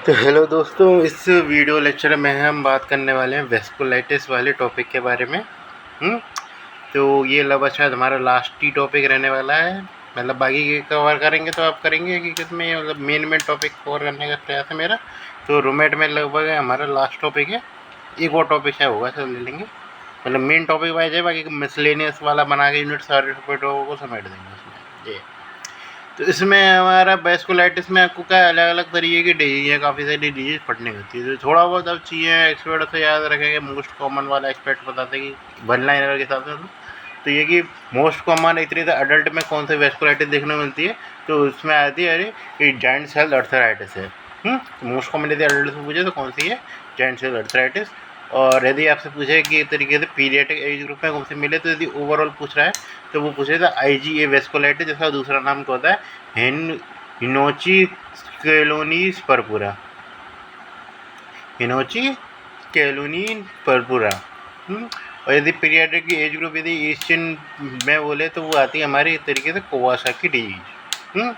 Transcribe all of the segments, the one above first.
तो हेलो दोस्तों, इस वीडियो लेक्चर में हम बात करने वाले हैं वेस्कुलाइटिस वाले टॉपिक के बारे में। तो ये लगभग शायद हमारा लास्ट ही टॉपिक रहने वाला है। मतलब बाकी के कवर करेंगे तो आप करेंगे हकीकत में, मतलब मेन टॉपिक कवर करने का प्रयास है मेरा। तो रूमेट में लगभग हमारा लास्ट टॉपिक है। एक और टॉपिक है होगा, सब ले लेंगे। मतलब मेन टॉपिक वाइज है, बाकी मिसलेनियस वाला बना के यूनिट सारे टॉपिकों को समेट देंगे उसमें ये। तो इसमें हमारा वेस्कुलाइटिस में आपको क्या अलग अलग तरीके की डिजीज है, काफ़ी सारी डिजीज पढ़नी होती है। तो थोड़ा बहुत अब चीज़ें एक्सपर्ट से याद रखेंगे। मोस्ट कॉमन वाला एक्सपर्ट बताते हैं कि वन लाइनर के हिसाब से तो ये कि मोस्ट कॉमन एक तरीके से अडल्ट में कौन सी वेस्कुलाइटिस देखने को मिलती है। तो उसमें आती है अरे ये जॉइंट सेल अर्थराइटिस है। मोस्ट कॉमन यदि अडल्ट से पूछे तो कौन सी है, जॉइंट सेल अर्थराइटिस। और यदि आपसे पूछे कि एक तरीके से पीरियडिक एज ग्रुप में कौन से मिले, तो यदि ओवरऑल पूछ रहा है तो वो पूछ रहा था IgA वेस्कुलाइटिस, जिसका दूसरा नाम क्या होता है हिनोची स्केलोनीस परपुरा। हिनोची स्केलोनी परपुरा। और यदि पीरियडिक एज ग्रुप यदि एशियन में बोले तो वो आती है हमारी एक तरीके से कोवासाकी डिजीज।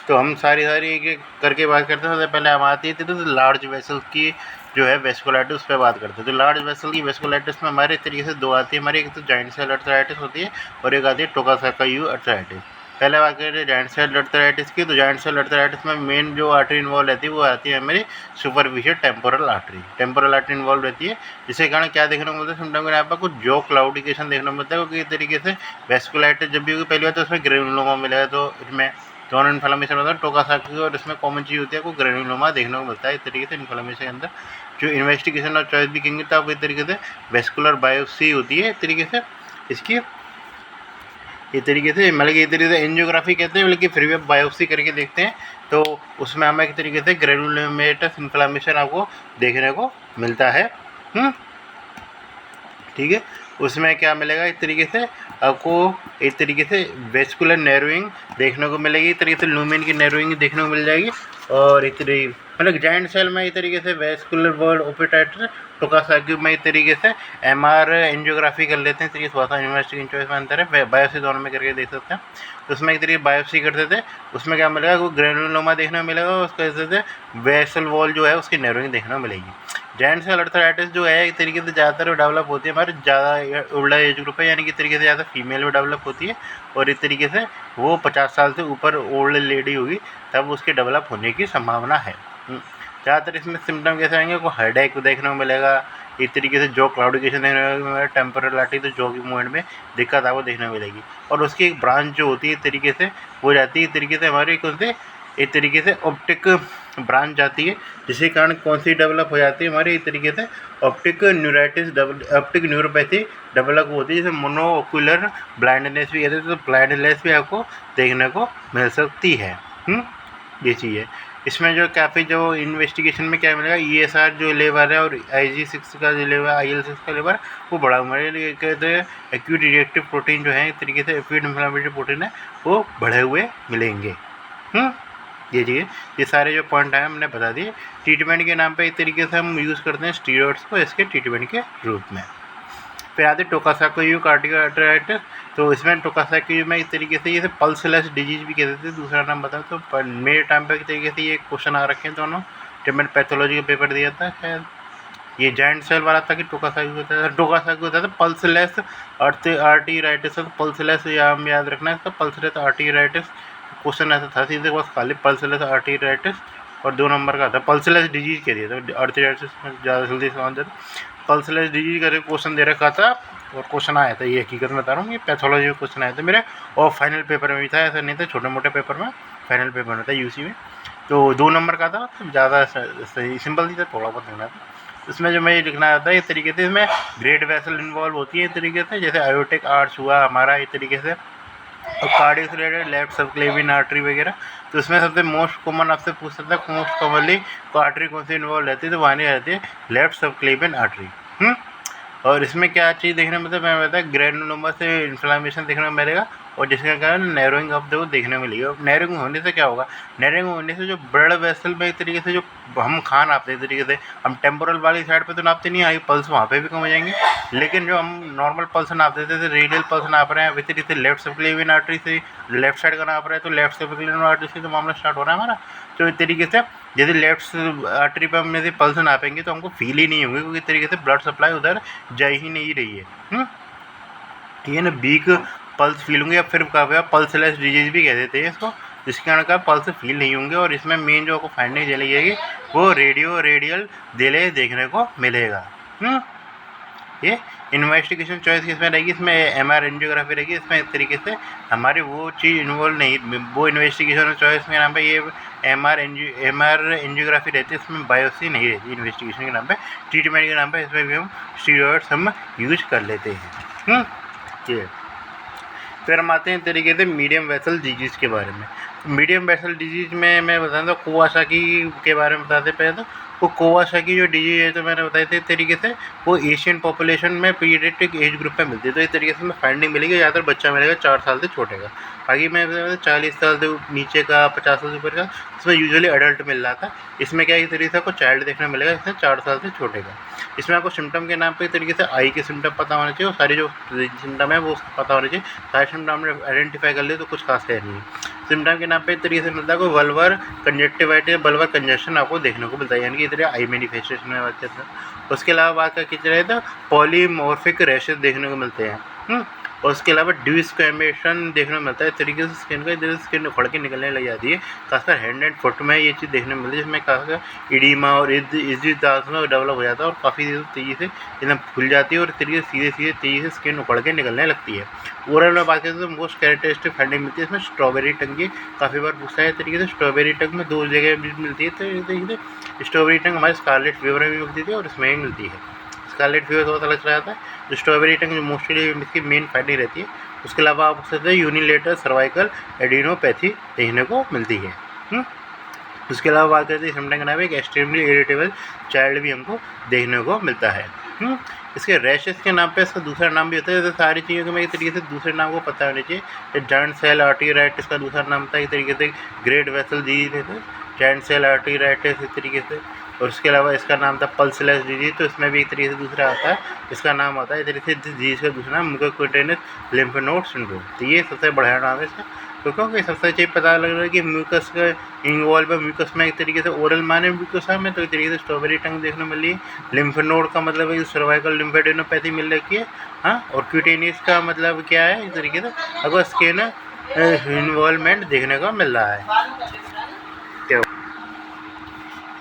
तो हम सारी एक एक करके बात करते हैं। सबसे पहले हम आती थी तो लार्ज वेसल की जो है वेस्कुलाइटिस उस पर बात करते हैं। तो लार्ज वेसल की वेस्कुलाइटिस में हमारे तरीके से दो आती है हमारी, एक तो जॉइंट सेल अर्थराइटिस होती है और एक आती है टोकासाका-यू अर्थराइटिस। पहले बात करें जॉइंट सेल अर्थराइटिस की, तो जॉइंट सेल अर्थराइटिस में मेन जो आर्टरी इन्वॉल्व रहती है वो आती है हमारी superficial temporal artery. Temporal artery involve रहती है, जिसके कारण क्या देखने को मिलता है, सिम्टम के यहाँ पर कुछ जो क्लाउडिकेशन देखने को मिलता है। क्योंकि इस तरीके से वेस्कुलाइटिस जब भी होगी पहली बार तो उसमें ग्रेनुलोमा मिलेगा, तो इसमें दोनों इन्फ्लेमेशन होता है टोकासाकी और इसमें कॉमन चीज़ होती है को ग्रेनुलोमा देखने को मिलता है। इस तरीके से इन्फ्लेमेशन के अंदर जो इन्वेस्टिगेशन और चॉइस भी कहेंगे तो आप इस तरीके से वेस्कुलर बायोप्सी होती है। इस तरीके से इसकी इस तरीके से मतलब कि इस तरीके से एंजियोग्राफी कहते हैं, बल्कि फिर भी आप बायोप्सी करके देखते हैं तो उसमें हमें एक तरीके से ग्रेनुलोमेटस इन्फ्लेमेशन आपको देखने को मिलता है। ठीक है, उसमें क्या मिलेगा, इस तरीके से आपको एक तरीके से वेस्कुलर नैरोइंग देखने को मिलेगी। इस तरीके से लूमेन की नैरोइंग देखने को मिल जाएगी। और इस तरीके मतलब जॉइंट सेल में इस तरीके से वेस्कुलर वर्ड ओपिटाइटिस, टोकासाकी में इस तरीके से MR एंजियोग्राफी कर लेते हैं। तरीके से इन्वेस्टिगेशन चॉइस में अंतर है, बायोप्सी दोनों में करके देख सकते हैं। तो उसमें एक तरीके बायोप्सी करते थे, उसमें क्या मिलेगा, वो ग्रेनुलोमा देखने को मिलेगा। उसके वजह से वेसल वॉल जो है उसकी नैरोइंग देखने को मिलेगी। जॉइंट सेल अर्थराइटिस जो है एक तरीके से ज़्यादातर डेवलप होती है हमारे ज़्यादा ओल्डर एज ग्रुप है, यानी कि तरीके से ज़्यादा फीमेल में डेवलप होती है। और इस तरीके से वो 50 साल से ऊपर ओल्ड लेडी होगी तब उसके डेवलप होने की संभावना है। ज़्यादातर इसमें सिम्टम कैसे आएंगे, को हेडेक देखने को मिलेगा। इस तरीके से जो क्लाउडिकेशन देखने को मिलेगा, टेम्पोरल आर्टरी तो जो की मूवमेंट में दिक्कत आपको देखने को मिलेगी। और उसकी एक ब्रांच जो होती है इस तरीके से वो जाती है इस तरीके से हमारी कौन से एक तरीके से ऑप्टिक ब्रांच जाती है, जिसके कारण कौन सी डेवलप हो जाती है हमारी एक तरीके से optic neuritis optic neuropathy develop होती है, जैसे मोनोओक्यूलर ब्लाइंडनेस भी कहते हैं। तो ब्लाइंडनेस भी आपको देखने को मिल सकती है। ये चीज़ है। इसमें जो काफ़ी जो इन्वेस्टिगेशन में क्या मिलेगा, ESR जो लेवल है और IG6 का जो लेवल, IL6 का लेवल वो बढ़ा हुआ है। कहते हैं एक्यूट रिएक्टिव प्रोटीन जो है एक तरीके से एक्यूट इन्फ्लेमेटरी प्रोटीन है वो बढ़े हुए मिलेंगे। ये चीज़, ये सारे जो पॉइंट हैं हमने बता दिए। ट्रीटमेंट के नाम पे एक तरीके से हम यूज़ करते हैं स्टीरॉइड्स को इसके ट्रीटमेंट के रूप में। फिर आते टोकासाकी-यू कार्डियो अर्थराइटिस। तो इसमें टोकासाकी में इस तरीके से ये पल्सलेस डिजीज भी कहते थे, दूसरा नाम बताओ। तो मेरे टाइम पर एक तरीके से ये क्वेश्चन आ रखे हैं दोनों, जब मैंने पैथोलॉजी का पेपर दिया था शायद ये जॉइंट सेल वाला था कि टोकासाकी होता था। टोकासाकी होता था पल्सलेस आर्टरीराइटिस। पल्सलेस याद रखना है, तो पल्सलेस आर्टरीराइटिस क्वेश्चन ऐसा था सीधे बस खाली पल्सलेस आर्टरीराइटिस और 2 नंबर का था पल्सलेस डिजीज कह दिया था। आर्टरीराइटिस में ज़्यादा जल्दी समझ जाता, पल्सलेस डिजीज करके क्वेश्चन दे रखा था और क्वेश्चन आया था। ये हकीकत में बता रहा हूँ, ये पैथोलॉजी में क्वेश्चन आया था मेरे, और फाइनल पेपर में भी था। ऐसा नहीं था छोटे मोटे पेपर में, फाइनल पेपर में था UC में। तो 2 नंबर का था, तो ज़्यादा सही सिंपल ही था, थोड़ा बहुत लिखना था। इसमें जो मैं ये लिखना आता है इस तरीके से, इसमें ग्रेड वेसल इन्वॉल्व होती है इस तरीके से, जैसे आयोटिक आर्च हुआ हमारा इस तरीके से, और कार्डियो से रिलेटेड लेफ्ट सबक्लेवियन आर्टरी वगैरह। तो इसमें सबसे मोस्ट कॉमन आपसे पूछ सकता है मोस्ट कॉमनली आर्टरी कौन सी इन्वॉल्व रहती है, तो वहाँ रहती है लेफ्ट सबक्लेवियन आर्टरी। और इसमें क्या चीज़ देखने में, मतलब मैं बताया ग्रेनुलोमा से इन्फ्लेमेशन देखने को मिलेगा और जिसके कारण नैरोइंग ऑफ द देखने को मिलेगी। और नैरोइंग होने से क्या होगा, नैरोइंग होने से जो ब्लड वेसल में एक तरीके से जो हम खान नापते हैं तरीके से, हम टेम्पोरल वाली साइड पे तो नापते नहीं, आई पल्स वहाँ पे भी कम हो जाएंगे। लेकिन जो हम नॉर्मल पल्स नापते थे, रेडियल पल्स नाप रहे हैं, इस तरीके से लेफ्ट सब्क्लेवियन आर्टरी से लेफ्ट साइड का नाप रहे हैं, तो लेफ्ट सब्क्लेवियन आर्टरी से तो मामला स्टार्ट हो रहा है हमारा। तो इस तरीके से यदि लेफ्ट आर्टरी पर हम यदि पल्स नापेंगे तो हमको फील ही नहीं होंगे, क्योंकि इस तरीके से ब्लड सप्लाई उधर जा ही नहीं रही है। ये ना वीक पल्स फील होंगे, या फिर क्या पल्सलेस डिजीज भी कह देते हैं इसको, जिसके कारण का पल्स फील नहीं होंगे। और इसमें मेन जो आपको फाइंडिंग चली जाएगी वो रेडियल डिले देखने को मिलेगा। ये इन्वेस्टिगेशन चॉइस किसमें रहेगी, इसमें एमआर एंजियोग्राफी रहेगी। इसमें इस तरीके से हमारी वो चीज़ इन्वॉल्व नहीं, वो इन्वेस्टिगेशन चॉइस के नाम पे ये एमआर एंजियोग्राफी रहती है, इसमें बायोप्सी नहीं रहती। इन्वेस्टिगेशन के नाम पे, ट्रीटमेंट के नाम पे इसमें भी हम स्टीरॉयड्स हम यूज कर लेते हैं। ये फिर हम आते हैं तरीके से मीडियम वेसल डिजीज़ के बारे में। मीडियम वेसल डिजीज़ में मैं बताता हूँ कोवासाकी के बारे में बताते पहले। तो वो कोवासाकी जो डिजीज़ है तो मैंने बताई थी, तरीके से वो एशियन पॉपुलेशन में पीडियाट्रिक एज ग्रुप में मिलती है। तो इस तरीके से हमें फाइंडिंग मिलेगी, ज़्यादातर बच्चा मिलेगा 4 साल से छोटे का। बाकी मैं 40 साल से नीचे का, 50 साल से ऊपर का, इसमें यूजुअली अडल्ट मिल रहा था। इसमें क्या एक तरीके से आपको चाइल्ड देखने मिलेगा, इसमें 4 साल से छोटे का। इसमें आपको सिम्टम के नाम पे एक तरीके से आई के सिम्टम पता होने चाहिए, और सारी जो सिम्टम है वो पता होने चाहिए। सारे सिम्टम हमने आइडेंटिफाई कर लिए तो कुछ खास है नहीं। सिम्टम के नाम पे एक तरीके से मिलता है कोई वल्वर कंजक्टिवाइटिस, वल्वर कंजक्शन आपको देखने को मिलता है, यानी कि इधर आई मैनिफेस्टेशन में बात करते हैं। उसके अलावा बात का किया जाए तो पॉलीमॉर्फिक रैशेस देखने को मिलते हैं। और उसके अलावा डिस्क्रिमिनेशन देखने को मिलता है। इस तरीके से स्किन का इधर स्किन उखड़ के निकलने लग जाती है, खासकर हैंड एंड फुट में ये चीज़ देखने को मिलती है, जिसमें खासकर इडीमा और इजी में डेवलप हो जाता है, और काफ़ी तेज़ी से एकदम फूल जाती है, और इस तरीके से सीधे तेज़ी से स्किन उखड़ के निकलने लगती है। ओवरऑल में बात करें तो मोस्ट कैरेक्टरिस्टिक फाइंडिंग मिलती है इसमें स्ट्रॉबेरी टंग की। काफ़ी बार पूछा है तरीके से स्ट्रॉबेरी टंग में 2 जगह मिलती है। तो स्ट्रॉबेरी टंग हमारे स्कारलेट फीवर में भी मिलती थी, और इसमें भी मिलती है। स्कारलेट फीवर बहुत अलग चला जाता है, जो स्ट्रॉबेरी टंग जो मोस्टली इसकी मेन फाइंडिंग रहती है। उसके अलावा आप सकते हैं यूनिलेटर सर्वाइकल एडिनोपैथी देखने को मिलती है। उसके अलावा बात करते हैं सिम्टम का नाम एक एक्सट्रीमली इरिटेबल चाइल्ड भी हमको देखने को मिलता है। इसके रैशेस के नाम पे इसका दूसरा नाम भी होता है। जैसे सारी चीज़ों के मैं एक तरीके से दूसरे नाम को पता होना चाहिए। जॉइंट सेल आर्टरीराइटिस का दूसरा नाम था, एक तरीके से ग्रेट वेसल डिजीज है, जॉइंट सेल आर्टरीराइटिस इस तरीके से। और उसके अलावा इसका नाम था पल्सलेस डिजीज, तो इसमें भी एक तरीके से दूसरा आता है, इसका नाम आता है इस तरीके से डिजीज का दूसरा नाम म्यूकोक्यूटेनियस लिम्फ नोड सिंड्रोम। तो ये सबसे बढ़िया नाम है इसका, क्योंकि सबसे चीज़ पता लग रहा है कि म्यूकस का इन्वॉल्व है। म्यूकस में एक तरीके से ओरल माने म्यूकस में, तो एक तरीके से स्ट्रॉबेरी टंग देखने मिल रही है। लिम्फ नोड का मतलब है सर्वाइकल लिम्फेडेनोपैथी मिल रही है। हाँ, और क्यूटेनियस का मतलब क्या है, इस तरीके से अगर स्किन इन्वॉल्वमेंट देखने को मिल रहा है। क्या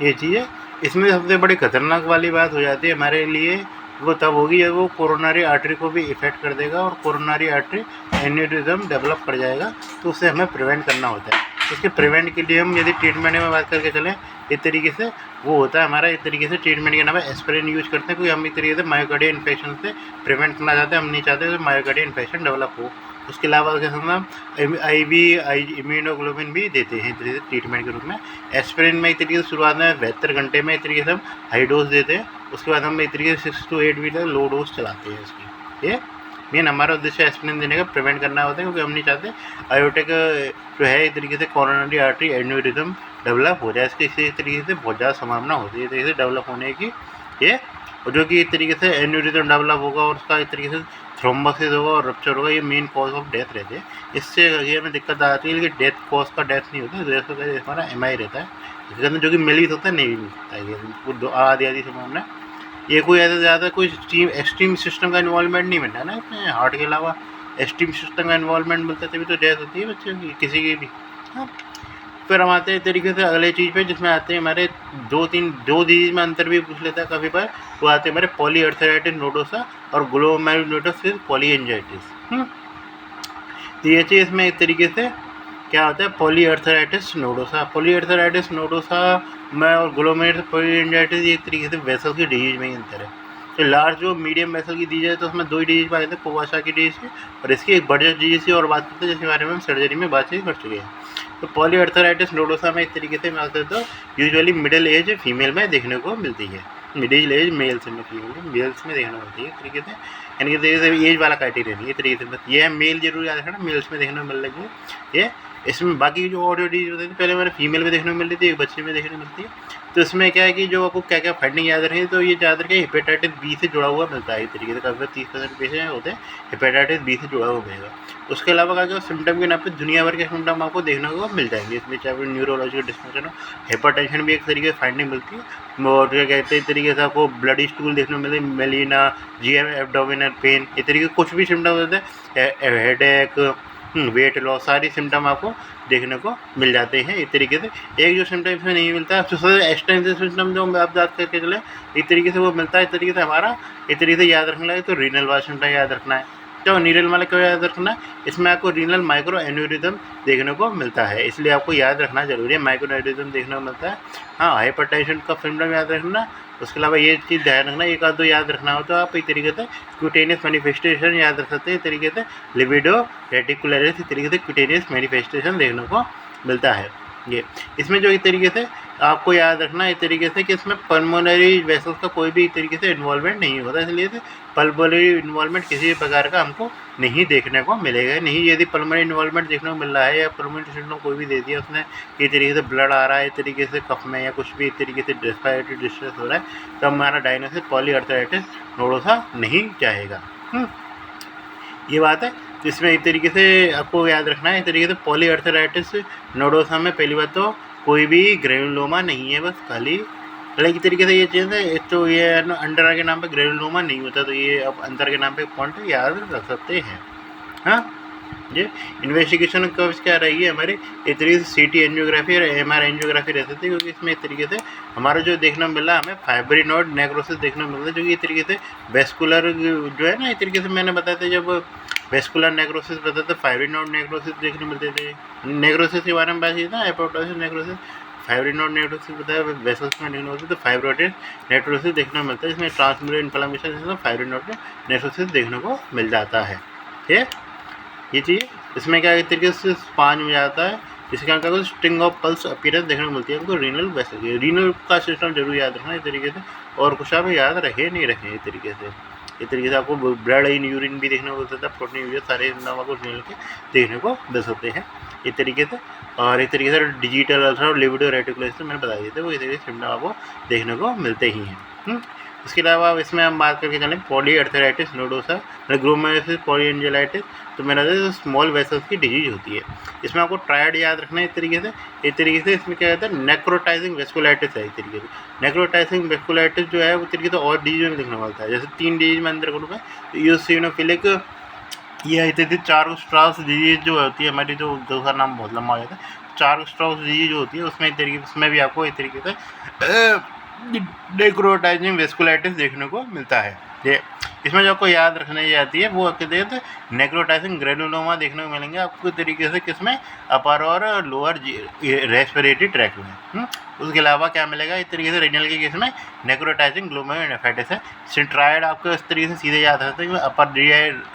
ये चीज़ है। इसमें सबसे बड़ी खतरनाक वाली बात हो जाती है हमारे लिए, वो तब होगी जब वो कोरोनरी आर्टरी को भी इफेक्ट कर देगा, और कोरोनरी आर्टरी एन्यूरिज्म डेवलप कर जाएगा, तो उससे हमें प्रिवेंट करना होता है। उसके प्रिवेंट के लिए हम यदि ट्रीटमेंट में बात करके चलें, इस तरीके से वो होता है हमारा, इस तरीके से ट्रीटमेंट के नाम है एस्पिरिन यूज करते हैं, क्योंकि हम इस तरीके से मायोकार्डियल इन्फेक्शन से प्रिवेंट करना चाहते हैं। हम नहीं चाहते तो मायोकार्डियल इन्फेक्शन डेवलप हो। उसके अलावा हम IV इम्यूनोग्लोबिन भी देते हैं इस तरीके से ट्रीटमेंट के रूप में। एस्पिरिन में एक तरीके से शुरुआत में 72 घंटे में एक तरीके से हम हाई डोज देते हैं, उसके बाद हम एक तरीके से 6 to 8 वीक तक लो डोज चलाते हैं इसकी। ये मेन हमारा उद्देश्य एस्पिरिन देने का प्रिवेंट करना होता है, क्योंकि हम नहीं चाहते आयोटिक जो है एक तरीके से कोरोनरी आर्टरी एन्यूरिज्म डेवलप हो जाए। इसके इसी तरीके से बहुत ज़्यादा संभावना होती है इस तरीके से डेवलप होने की। ये और जो कि एक तरीके से एन्यूरिज्म डेवलप होगा, और उसका एक तरीके से थ्रोम्बोसिस होगा और रप्चर होगा, ये मेन कॉज ऑफ डेथ रहते हैं। इससे ये में दिक्कत आती है, लेकिन डेथ कॉज का डेथ नहीं होता, डेथ का हमारा MI रहता है, इसके अंदर जो कि मिलित होता है नहीं मिलता है आधी संभावना। ये कोई ऐसा ज़्यादा कोई एक्सट्रीम सिस्टम का इन्वॉल्वमेंट नहीं मिलता है ना इसमें, हार्ट के अलावा एक्सट्रीम सिस्टम का इन्वॉल्वमेंट मिलता है तभी तो डेथ होती है बच्चों की किसी की भी। हाँ, फिर हम आते हैं तरीके से अगले चीज़ पे, जिसमें आते हैं हमारे दो डिजीज में अंतर भी पूछ लेता है काफ़ी बार। वो आते हैं हमारे पॉलीअर्थराइटिस नोडोसा और ग्लोमेरुलोनेफ्राइटिस पॉलीएंजाइटिस। तो ये चीज़ इसमें एक तरीके से क्या होता है, पॉलीअर्थराइटिस नोडोसा में और ग्लोमेरुलोनेफ्राइटिस पॉलीएंजाइटिस ये एक तरीके से वेसल की डिजीज में ही अंतर है। तो लार्ज जो मीडियम वेसल की दी जाए तो उसमें 2 ही डिजीज पाए जाते हैं, कोवासाकी डिजीज है और इसकी एक बड़ी डिजीज की और बात करते हैं, जिसके बारे में हम सर्जरी में बातचीत कर चुके हैं। तो पॉलीअर्थराइटिस नोडोसा में एक तरीके से बात करते हो यूजुअली मिडिल एज फीमेल में देखने को मिलती है, मिडिल एज मेल्स में, फीमेल मेल्स में देखने को मिलती है। एक तरीके से यानी कि तरीके से एज वाला क्राइटेरिया नहीं है तरीके से। बस ये है मेल जरूर याद रखना, मेल्स में देखने को मिल रही है ये। इसमें बाकी जो ऑडियो डिजीज होती थी पहले हमारे फीमेल में देखने को मिल रही थी, एक बच्चे में देखने को मिलती है। तो इसमें क्या है कि जो आपको क्या क्या फाइंडिंग याद रखें, तो ये ज़्यादातर क्या हेपेटाइटिस बी से जुड़ा हुआ मिलता है इस तरीके से। काफ़ी 30% पेशेंट होते हैं हेपेटाइटिस बी से जुड़ा हुआ मिलेगा। उसके अलावा क्या क्या सिम्टम के नाम पे दुनिया भर के सिम्टम आपको देखने को मिल जाएंगे इसमें, चाहे न्यूरोलॉजिकल डिस्फंक्शन हो, हेपाटाइटेशन भी एक तरीके से फाइंडिंग मिलती है। और क्या कहते हैं, इस तरीके से आपको ब्लडी स्टूल देखने को मिलते हैं, मेलिना, जीएम एब्डोमिनल पेन, इस तरीके कुछ भी सिम्टम होते हैं, हेडेक, वेट लॉस, सारी सिम्टम आपको देखने को मिल जाते हैं इस तरीके से। एक जो सिम्टम इसमें नहीं मिलता है, सबसे एक्सटेंसिव सिम्टम जो आप याद करके चले इस तरीके से वो मिलता है इस तरीके से हमारा, इस तरीके से याद रखना है। तो रीनल वाला सिम्टम याद रखना है। तो रीनल वाला क्यों याद रखना है, इसमें आपको रीनल माइक्रो एन्यूरिज्म देखने को मिलता है, इसलिए आपको याद रखना जरूरी है, माइक्रो एन्यूरिज्म देखने को मिलता है। हाँ, हाइपरटेंशन का सिम्टम याद रखना। उसके अलावा ये चीज़ ध्यान रखना, एक आध दो याद रखना हो तो आप इस तरीके से क्यूटेनियस मैनिफेस्टेशन याद रख सकते हैं इस तरीके से, लिबिडो रेटिकुलरिस, इस तरीके से क्यूटेनियस मैनिफेस्टेशन देखने को मिलता है ये। इसमें जो इस तरीके से आपको याद रखना इस तरीके से कि इसमें पल्मोनरी वेसल्स का कोई भी इस तरीके से इन्वॉल्वमेंट नहीं होता, इसलिए से पल्मोनरी इन्वॉल्वमेंट किसी भी प्रकार का हमको नहीं देखने को मिलेगा। नहीं, यदि पल्मोनरी इन्वॉल्वमेंट देखने को मिल रहा है या पल्मोनरी सिंड्रोम कोई भी दे दिया उसने, इस तरीके से ब्लड आ रहा है इस तरीके से कफ में या कुछ भी इस तरीके से रेस्पिरेटरी डिस्ट्रेस हो रहा है, तो हमारा डायग्नोसिस पॉलीआर्थराइटिस नोडोसा नहीं जाएगा। ये बात है। तो इसमें इस तरीके से आपको याद रखना है इस तरीके से पॉलीआर्थराइटिस नोडोसा में पहली बात तो कोई भी ग्रेनुलोमा नहीं है, बस खाली अलग ही तरीके से ये चीज़ है। एक तो ये अंडर के नाम पे ग्रेनुलोमा नहीं होता, तो ये अब अंदर के नाम पे पॉइंट याद रख सकते हैं। हाँ, ये इन्वेस्टिगेशन कर्व्स क्या रही है हमारे, इस तरीके से सीटी एंजियोग्राफी और एमआर एंजियोग्राफी रह सकती है, क्योंकि इसमें इस तरीके से हमारा जो देखने को मिला हमें फाइब्रिनोड नेक्रोसिस देखने को मिलता है, जो कि इस तरीके से वेस्कुलर जो है ना, इस तरीके से मैंने बताया था जब वेस्कुलर नेक्रोसिस बताया था, फाइब्रिनोड नेक्रोसिस देखने मिलते थे। नेक्रोसिस के बारे में बात की था, एपोप्टोसिस नेक्रोसिस, फाइब्रिनोड नेक्रोसिस बताया वेसल्स में देखने होती है, तो फाइब्रोटिस नेक्रोसिस देखने को मिलता है। इसमें ट्रांसम्यूरल इन्फ्लेमेशन फाइब्रिनोड नेक्रोसिस देखने को मिल जाता है। ठीक है, ये चीज़ इसमें क्या एक तरीके से 5 में जाता है। इसके अंदर स्ट्रिंग ऑफ पल्स अपीयरेंस देखने को मिलती है हमको रीनल वेसल, रीनल का सिस्टम जरूर याद रखना इस तरीके से, और कुछ आप याद रखे नहीं रखें इस तरीके से। इस तरीके से आपको ब्लड इन यूरिन भी देखने को मिल सकता है, प्रोटीन यूरिया सारे नाम आपको रीनल के देखने को मिल सकते हैं इस तरीके से। और इस तरीके से डिजिटल अल्सर और लिबिडो रेटिकुलरिस मैंने बता दिए थे, वो इस तरीके से सिम्टम आपको देखने को मिलते ही हैं। इसके अलावा इसमें हम बात करके चलें पॉलीआर्थराइटिस नोडोसा, ग्लोमेरुलोसिस पॉलीएंजाइटिस, तो मैंने बताया स्मॉल वेसल्स की डिजीज होती है। इसमें आपको ट्रायड याद रखना है इस तरीके से। इसमें क्या कहता है, नेक्रोटाइजिंग वेस्कुलाइटिस है इस तरीके से। नेक्रोटाइजिंग वेस्कुलाइटिस जो है वो तरीके से और डिजीज में देखने को मिलता है, जैसे 3 डिजीज में अंदर ग्रुप है, यूसिनोफिलिक, ये इत्यादि चार्ल्स डिजीज जो होती है हमारी, जो दूसरा नाम बहुत लंबा हो जाता है, चार्ल्स डिजीज जो होती है उसमें उसमें भी आपको इस तरीके से नेक्रोटाइजिंग वेस्कुलाइटिस देखने को मिलता है। ये इसमें जो आपको याद रखने आती है वो कहते हैं नेक्रोटाइजिंग ग्रेनुलोमा देखने को मिलेंगे आपको तरीके से, किसमें, अपर और लोअर रेस्पिरेटरी ट्रैक्ट में। उसके अलावा क्या मिलेगा इस तरीके से, रीनल के केस में नेक्रोटाइजिंग ग्लोमेरुलोनेफ्राइटिस है। सिंट्राइड आपको इस तरीके से सीधे याद रखते हैं, upper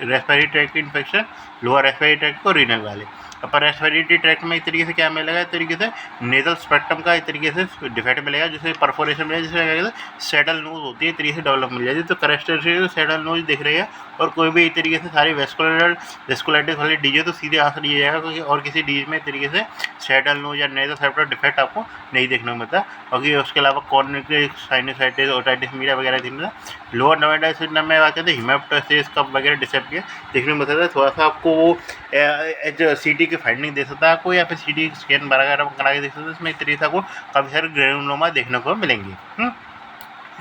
respiratory tract infection, lower respiratory tract को रीनल वाले। अपर रेस्पिरेटरी ट्रैक्ट में इस तरीके से क्या मिलेगा, इस तरीके से नेजल स्पेक्ट्रम का इस तरीके से डिफेक्ट मिलेगा, जिससे परफोरेशन मिलेगा, जिसमें क्या कहते हैं सैडल नोज होती है इस तरीके से डेवलप मिल जाएगी। तो करेस्टर सैडल नोज दिख रही है, और कोई भी इस तरीके से सारी वेस्कुलाइटिस वाली डीज है तो सीधे आंसर लिया जाएगा, क्योंकि और किसी डीज में इस तरीके से सैडल नोज या नेजल स्पेक्ट्रम डिफेक्ट आपको नहीं देखने को मिलता। और उसके अलावा कॉर्निक साइनसाइटिस, ओटाइटिस मीडिया वगैरह देखने को। लोअर नोवेडाइटिस सिंड्रोम में बात करते हैं हिमेप्टोसिस कफ वगैरह डिसेप्टिया देखने को मिलता है। थोड़ा सा आपको वो सीटी की फाइंडिंग दे सकता है आपको, या फिर सीटी स्कैन वगैरह करा के देख सकते हैं। इसमें इस तरीके से आपको काफ़ी सारे ग्रेनुलोमा देखने को मिलेंगे।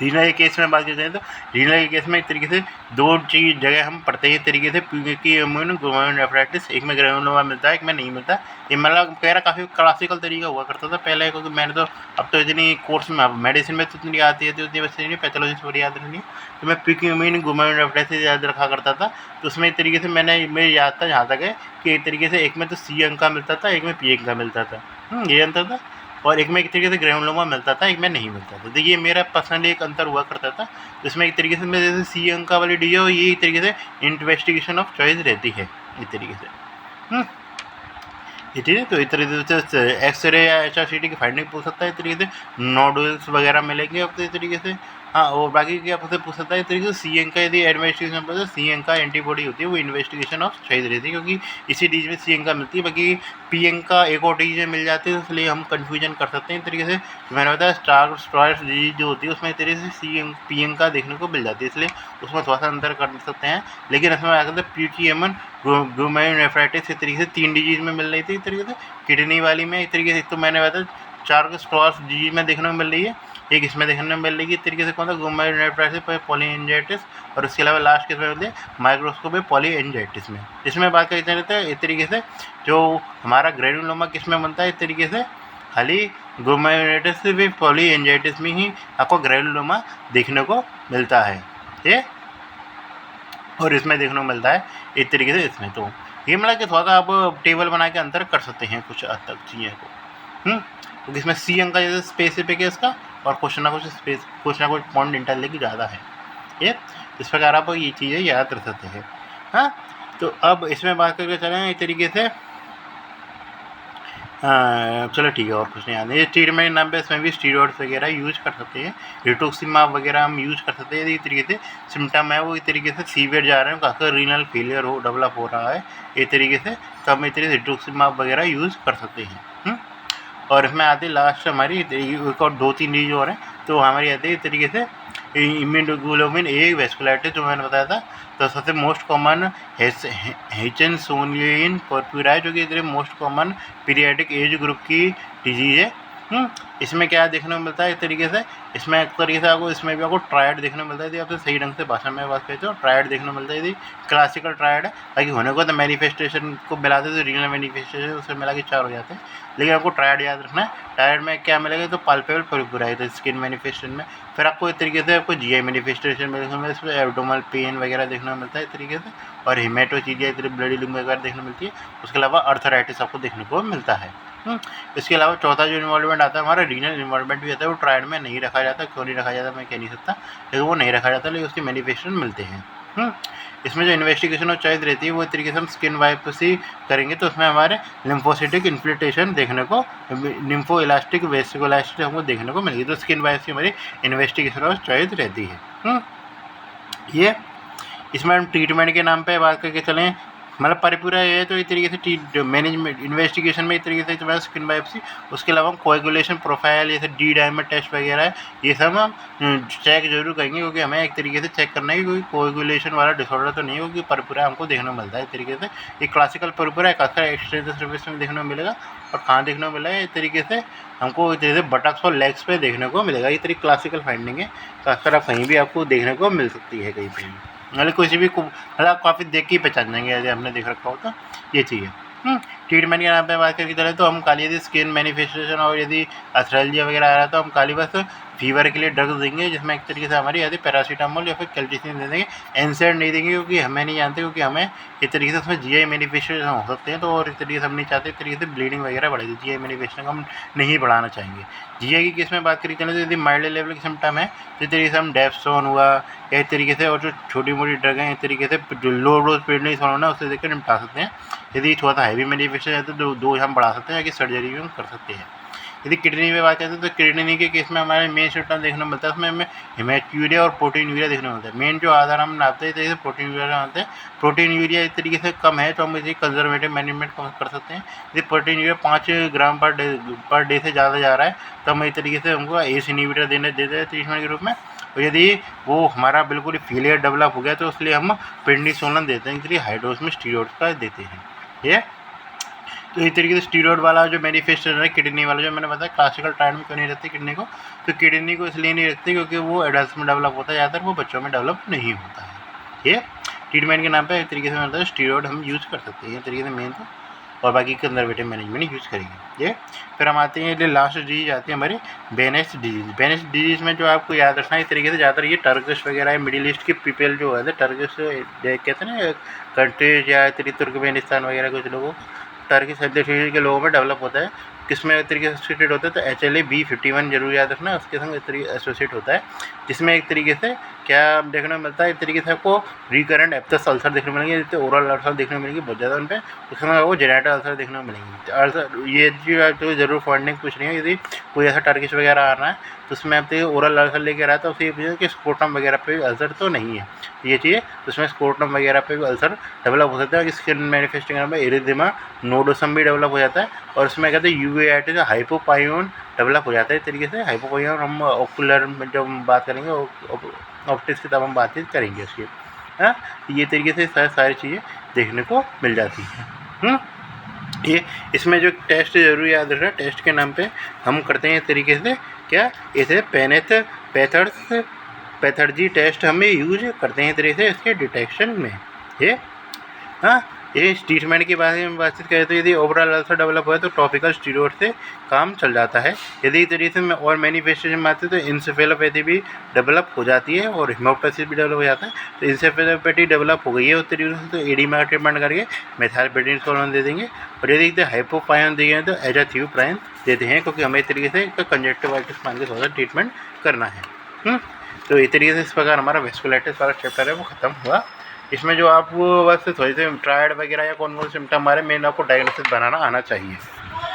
रीनल के केस में बात करते हैं तो रीनल के केस में एक तरीके से 2 चीज़ जगह हम पढ़ते हैं इस तरीके से, ग्लोमेरुलोनेफ्राइटिस, एक में ग्रेनुलोमा मिलता है, एक में नहीं मिलता। ये मतलब कह रहा काफ़ी क्लासिकल तरीका हुआ करता था पहले, क्योंकि मैंने तो अब तो इतनी कोर्स में मेडिसिन में तो इतनी आती है, तो उतनी वैसे नहीं, पैथोलॉजी से याद रखनी है, तो मैं पिक्यूमिन ग्लोमेरुलोनेफ्राइटिस याद रखा करता था। तो उसमें एक तरीके से मेरे याद था जहाँ तक है कि एक तरीके से एक में तो सी अंक का मिलता था, एक में पी अंक का मिलता था, ये अंतर था। और एक में एक तरीके से ग्रेनुलोमा मिलता था, एक में नहीं मिलता था। तो ये मेरा पर्सनली एक अंतर हुआ करता था। इसमें एक तरीके से मैं जैसे सी अंक वाली डी हो, ये एक तरीके से इन्वेस्टिगेशन ऑफ चॉइस रहती है इस तरीके से। ये ठीक है, तो इस तरीके से एक्सरे या HRCT की फाइंडिंग पूछ सकता है इस तरीके से। नोडुल्स वगैरह मिलेंगे अब तो इस तरीके से। हाँ, और बाकी क्या आपसे पूछ सकता है इस तरीके से सीएन का यदि इन्वेस्टिगेशन पर सीएन का एंटीबॉडी होती है वो इन्वेस्टिगेशन ऑफ शहीद रहती है, क्योंकि इसी डीज में सीएन का मिलती है, बाकी पीएन का एक और डीज में मिल जाती है, इसलिए हम कन्फ्यूजन कर सकते हैं इस तरीके से। मैंने बताया स्टार डीज जो होती है उसमें इस तरीके से सीएन पीएन का देखने को मिल जाती है, इसलिए उसमें थोड़ा सा अंतर कर सकते हैं। लेकिन इसमें आ सकते प्यूटीएमन ग्लोमेरुलोनेफ्राइटिस इस तरीके से 3 डिजीज में मिल रही थी इस तरीके से। किडनी वाली में इस तरीके से तो मैंने बताया 4 स्टार डिजीज में देखने को मिल रही है, एक इसमें देखने को मिल रही है इस तरीके से कौन सा ग्लोमेरुलोनेफ्राइटिस पॉलीएंजाइटिस, और उसके अलावा लास्ट किसमें होती है माइक्रोस्कोपिक पॉलीएंजाइटिस में। इसमें बात करते रहते हैं इस तरीके से जो हमारा ग्रेनुलोमा किसमें बनता है इस तरीके से खाली ग्लोमेरुलोनेफ्राइटिस भी पॉलीएंजाइटिस में ही आपको ग्रेनुलोमा देखने को मिलता है ये, और इसमें देखने को मिलता है इस तरीके से इसमें। तो ये मतलब कि थोड़ा सा आप टेबल बना के अंतर कर सकते हैं कुछ हद तक चीज़ें को, क्योंकि इसमें सी अंक का जैसे स्पेसिफिक है इसका, और कुछ ना कुछ पॉइंट इंटरलेक की ज़्यादा है ये, इस प्रकार आप ये चीज़ें याद रख सकते हैं। हाँ, तो अब इसमें बात करके चलें इस तरीके से। चलो ठीक है, और कुछ नहीं आता। ये ट्रीटमेंट नाम पे इसमें भी स्टीरॉइड्स वगैरह यूज कर सकते हैं, रिटोक्सिमाब वगैरह हम यूज कर सकते हैं। इस तरीके से सिम्टम है वो इस तरीके से सीवियर जा रहे हैं, खासकर रीनल फेलियर हो डेवलप हो रहा है इस तरीके से, तो हम इस तरीके से रिटोक्सिमाब वगैरह यूज़ कर सकते हैं। और इसमें आती है लास्ट हमारी एक और 2-3 डीज और हैं, तो हमारी आती है इस तरीके से इम्यूनोग्लोबुलिन ए वेस्कुलाइटिस जो मैंने बताया था। तो सबसे मोस्ट कॉमन हिचनसोनियन पर्प्यूरा जो कि इधर most common periodic age group की डिजीज है। इसमें क्या देखने को मिलता है इस तरीके से, इसमें एक तरीके से आपको इसमें भी आपको ट्रायड देखने को मिलता है। यदि आपसे सही ढंग से भाषा में बात करते हो ट्रायड देखने को मिलता है, यदि क्लासिकल ट्रायड है, बाकी होने को तो मैनिफेस्टेशन को मिलाते तो रीजनल मैनिफेस्टेशन उससे मिला के 4 हो जाते हैं, लेकिन आपको ट्रायड याद रखना है। ट्रायड में क्या मिलेगा तो पाल्पेबल पर्प्यूरा है तो स्किन मैनिफेस्टेशन में, फिर आपको इस तरीके से आपको जीआई मैनिफेस्टेशन में देखने को मिलता है, एब्डोमिनल पेन वगैरह देखने को मिलता है इस तरीके से, और हेमेटोचीजिया इस तरह ब्लडिंग वगैरह देखने को मिलती है। उसके अलावा अर्थराइटिस आपको देखने को मिलता है। इसके अलावा चौथा जो इन्वॉल्वमेंट आता है हमारा रीजनल इन्वॉल्वमेंट भी आता है, वो ट्रायड में नहीं रखा जाता। क्यों नहीं रखा जाता मैं कह नहीं सकता, लेकिन वो नहीं रखा जाता, लेकिन उसके मैनिफेस्टेशन मिलते हैं। इसमें जो इन्वेस्टिगेशन और चॉइस रहती है वो इस तरीके से हम स्किन बायोप्सी करेंगे, तो उसमें हमारे लिम्फोसिटिक इन्फ्लिटेशन देखने को, लिम्फो इलास्टिक वेसिकुलाइटिस हमको देखने को मिलेगी। तो स्किन बायोप्सी हमारी इन्वेस्टिगेशन और चॉइस रहती है। ये इसमें हम ट्रीटमेंट के नाम पे बात करके चलें, मतलब परिपूरा है तो इस तरीके से मैनेजमेंट इन्वेस्टिगेशन में इस तरीके से तुम्हारा स्किन बायोप्सी। उसके अलावा हम कोएगुलेशन प्रोफाइल जैसे डी डायमर टेस्ट वगैरह है, ये सब हम चेक जरूर करेंगे, क्योंकि हमें एक तरीके से चेक करना है कि कोई कोएगुलेशन वाला डिसऑर्डर तो नहीं है, क्योंकि परिपूरा हमको देखने को मिलता है इस तरीके से। ये क्लासिकल परिपूरा है, खासकर एक्सटेंसिव सर्विस में देखने को मिलेगा, और कहाँ देखने को मिला है इस तरीके से हमको इस तरीके से बटक्स और लेग्स पे देखने को मिलेगा। ये तरीके क्लासिकल फाइंडिंग है, खासकर आप कहीं भी आपको देखने को मिल सकती है कहीं पर, मतलब किसी भी मतलब काफ़ी देख के ही पहचान जाएंगे यदि हमने देख रखा हो तो ये चीज़ है। ट्रीटमेंट के नाम पे बात करके चले तो हम खाली यदि स्किन मैनिफेस्टेशन और यदि अथरेल्जिया वगैरह आ रहा है तो हम खाली बस फीवर के लिए ड्रग्स देंगे, जिसमें एक तरीके से हमारी यदि पैरासीटामोल या फिर कैल्शियम दे देंगे। एनसेड नहीं देंगे क्योंकि हमें नहीं जानते, क्योंकि हमें इस तरीके से उसमें जीआई मैनिफेस्टेशन हो सकते हैं, तो और इस तरीके से हम नहीं चाहते इस तरीके से ब्लीडिंग वगैरह बढ़ेगी। जीआई मैनिफेस्टेशन हम नहीं बढ़ाना चाहेंगे। जीआई की केस में बात करें चले तो यदि माइल्ड लेवल के सिम्टम है तो इस तरीके से हम डेप्सोन हुआ या इस तरीके से, और जो छोटी मोटी ड्रग हैं इस तरीके से जो लो डोज प्रेडनिसोन होना उससे देखकर निपटा सकते हैं। यदि थोड़ा सा हैवी मैनिफेस्टेशन है तो डोज हम बढ़ा सकते हैं, या कि सर्जरी भी हम कर सकते हैं। यदि किडनी में बात करते हैं तो किडनी के केस में हमारे मेन सिम्टम देखने को मिलता है, उसमें हमें हेमेटूरिया और प्रोटीन यूरिया देखने को मिलता है। मेन जो आधार हम नापते हैं जैसे प्रोटीन यूरिया नापते हैं, प्रोटीन यूरिया इस तरीके से कम है तो हम इसे कंजर्वेटिव मैनेजमेंट कर सकते हैं। यदि प्रोटीन यूरिया 5 ग्राम पर डे से ज़्यादा जा रहा है तो हम इस तरीके से हमको एस इनहिबिटर देते हैं ट्रीटमेंट के रूप में। और यदि वो हमारा बिल्कुल फेलियर डेवलप हो गया तो इसलिए हम प्रेडनिसोलन देते हैं, इसलिए हाई डोज में स्टीरॉइड्स का देते हैं ये। तो इस तरीके से स्टीरॉइड वाला जो मैनिफेस्टेशन है किडनी वाला जो मैंने बताया क्लासिकल ट्रायल में क्यों नहीं रखते किडनी को, तो किडनी को इसलिए नहीं रखते क्योंकि वो एडल्ट में डेवलप होता है ज़्यादातर, वो बच्चों में डेवलप नहीं होता है। ये ट्रीटमेंट के नाम पे इस तरीके से मतलब है स्टीरॉइड हम यूज़ कर सकते हैं इस तरीके से मेन तो, और बाकी कंजर्वेटिव मैनेजमेंट यूज़ करेंगे ये। फिर हम आते हैं लास्ट डिजीज आती है हमारी बेनेस डिजीज़। बेनेस डिजीज़ में जो आपको याद रखना है इस तरीके से ज़्यादातर ये टर्किश वगैरह मिडिल ईस्ट के पीपल जो है टर्किश कहते हैं ना कंट्रीज, या तुर्कमेनिस्तान वगैरह कुछ लोगों टर्किश सब्जेक्ट के लोगों में डेवलप होता है। किसमें इस तरीके से एसोसिएटेड होता है तो HLA-B51 जरूर याद रखना, उसके संग इस तरीके एसोसिएट होता है, जिसमें एक तरीके से क्या देखने को मिलता है, इस तरीके से आपको रिकरेंट एब्ससेस अल्सर देखने को मिलेंगे, जैसे ओरल अल्सर देखने को मिलेंगी बहुत ज़्यादा उन पे, उसके बाद आपको जेनेटल अल्सर देखने को मिलेंगी। अल्सर ये चीज़ आपको जरूर पढ़ने की कुछ नहीं है, यदि कोई ऐसा टर्किश वगैरह आ रहा है तो उसमें आप ओरल अल्सर लेके रहा था, उसे ये पूछे कि स्क्रोटम वगैरह पे भी अल्सर तो नहीं है, ये चीज़ उसमें स्क्रोटम वगैरह पे भी अल्सर डेवलप हो सकता है। स्किन मैनिफेस्टिंग में एरिथेमा नोडोसम भी डेवलप हो जाता है, और उसमें कहते हैं यूवेआईटिस हाइपोपायोन डेवलप हो जाता है। इस तरीके से हाइपोपायोन हम ऑकुलर में जब हम बात करेंगे ऑप्टिक्स की तब हम बातचीत करेंगे उसकी। हाँ, ये तरीके से सारी चीज़ें देखने को मिल जाती हैं। ये इसमें जो टेस्ट ज़रूर याद रखना, टेस्ट के नाम पे हम करते हैं इस तरीके से क्या, इसे पैथर्जी टेस्ट हमें यूज करते हैं इस तरीके से इसके डिटेक्शन में। ये हाँ, ये ट्रीटमेंट के बारे में बातचीत करें तो यदि ओवरऑल अल्सर डेवलप हुआ है तो टॉपिकल स्टीरॉयड से काम चल जाता है। यदि इस तरीके से में और मैनिफेस्टेशन में आते हैं तो इंसेफेलोपैथी भी डेवलप हो जाती है और हेमोप्टासिस भी डेवलप हो जाता है। तो इंसेफेलोपैथी डेवलप हो गई है उस तरीके से तो एडीमा का ट्रीटमेंट करके मेथाइलपेनिडोल दे देंगे, और यदि हाइपोपायोन दिए हैं तो एजाथ्यूप्राइन देते हैं, क्योंकि हमें इस तरीके से कंजक्टिवाइटिस मान के थोड़ा सा ट्रीटमेंट करना है। तो इस तरीके से इस प्रकार हमारा वेस्कुलाइटिस वाला चैप्टर है वो खत्म हुआ। इसमें जो आप वो बस थोड़ी सी ट्रायड वगैरह या कौन कौन से सिम्टम आ रहे हैं, मेन आपको डायग्नोसिस बनाना आना चाहिए।